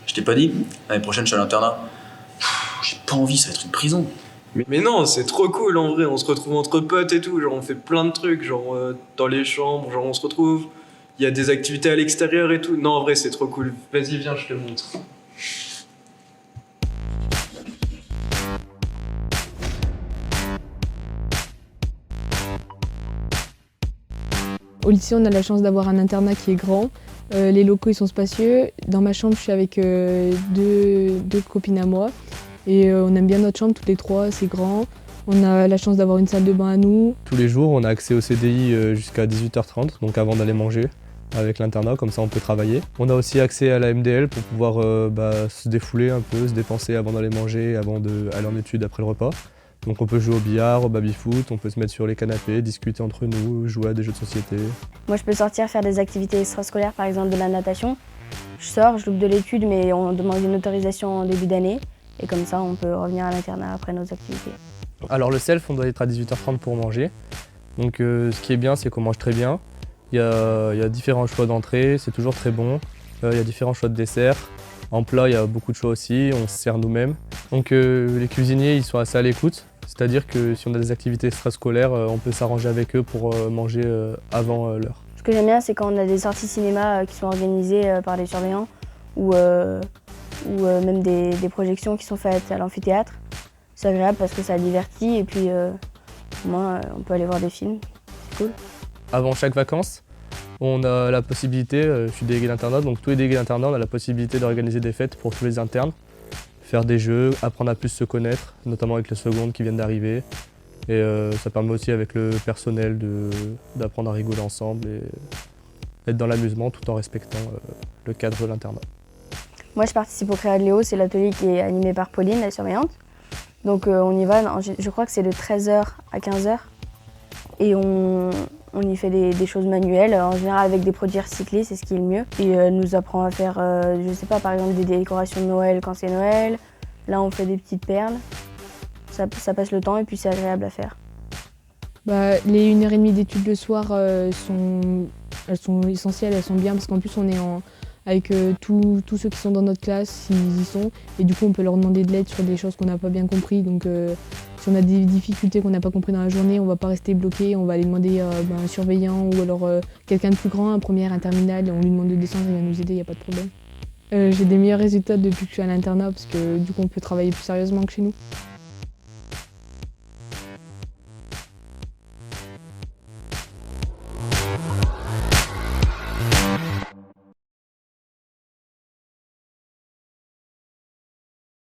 Je t'ai pas dit, l'année prochaine je suis à l'internat. J'ai pas envie, ça va être une prison. Mais non, c'est trop cool en vrai, on se retrouve entre potes et tout, genre on fait plein de trucs, genre dans les chambres, genre on se retrouve, il y a des activités à l'extérieur et tout. Non, en vrai, c'est trop cool. Vas-y, viens, je te montre. Au lycée, on a la chance d'avoir un internat qui est grand. Les locaux ils sont spacieux. Dans ma chambre, je suis avec deux copines à moi. Et on aime bien notre chambre, toutes les trois, c'est grand. On a la chance d'avoir une salle de bain à nous. Tous les jours, on a accès au CDI jusqu'à 18h30, donc avant d'aller manger avec l'internat, comme ça on peut travailler. On a aussi accès à la MDL pour pouvoir se défouler un peu, se dépenser avant d'aller manger, avant d'aller en études après le repas. Donc on peut jouer au billard, au baby-foot, on peut se mettre sur les canapés, discuter entre nous, jouer à des jeux de société. Moi je peux sortir faire des activités extrascolaires, par exemple de la natation. Je sors, je loupe de l'étude, mais on demande une autorisation en début d'année. Et comme ça, on peut revenir à l'internat après nos activités. Alors le self, on doit être à 18h30 pour manger. Donc ce qui est bien, c'est qu'on mange très bien. Il y a différents choix d'entrée, c'est toujours très bon. Il y a différents choix de dessert. En plat, il y a beaucoup de choix aussi, on se sert nous-mêmes. Donc les cuisiniers, ils sont assez à l'écoute. C'est-à-dire que si on a des activités extrascolaires, on peut s'arranger avec eux pour manger avant l'heure. Ce que j'aime bien, c'est quand on a des sorties cinéma qui sont organisées par les surveillants ou même des projections qui sont faites à l'amphithéâtre. C'est agréable parce que ça divertit et puis au moins on peut aller voir des films, c'est cool. Avant chaque vacances, on a la possibilité, je suis délégué d'internat, donc tous les délégués d'internat, on a la possibilité d'organiser des fêtes pour tous les internes, faire des jeux, apprendre à plus se connaître, notamment avec les secondes qui viennent d'arriver. Et ça permet aussi avec le personnel d'apprendre à rigoler ensemble et être dans l'amusement tout en respectant le cadre de l'internat. Moi je participe au Créa de Léo, c'est l'atelier qui est animé par Pauline, la surveillante. Donc on y va, je crois que c'est de 13h à 15h. Et on y fait des choses manuelles, en général avec des produits recyclés, c'est ce qui est le mieux. Et elle nous apprend à faire, je sais pas, par exemple des décorations de Noël quand c'est Noël. Là on fait des petites perles. Ça passe le temps et puis c'est agréable à faire. Les 1h30 d'études le soir, elles sont essentielles, elles sont bien parce qu'en plus on est avec tous ceux qui sont dans notre classe, ils y sont. Et du coup on peut leur demander de l'aide sur des choses qu'on n'a pas bien compris. Donc si on a des difficultés qu'on n'a pas compris dans la journée, on ne va pas rester bloqué, on va aller demander à un surveillant ou alors quelqu'un de plus grand, un première, un terminal, et on lui demande de descendre, il va nous aider, il n'y a pas de problème. J'ai des meilleurs résultats depuis que je suis à l'internat parce que du coup on peut travailler plus sérieusement que chez nous.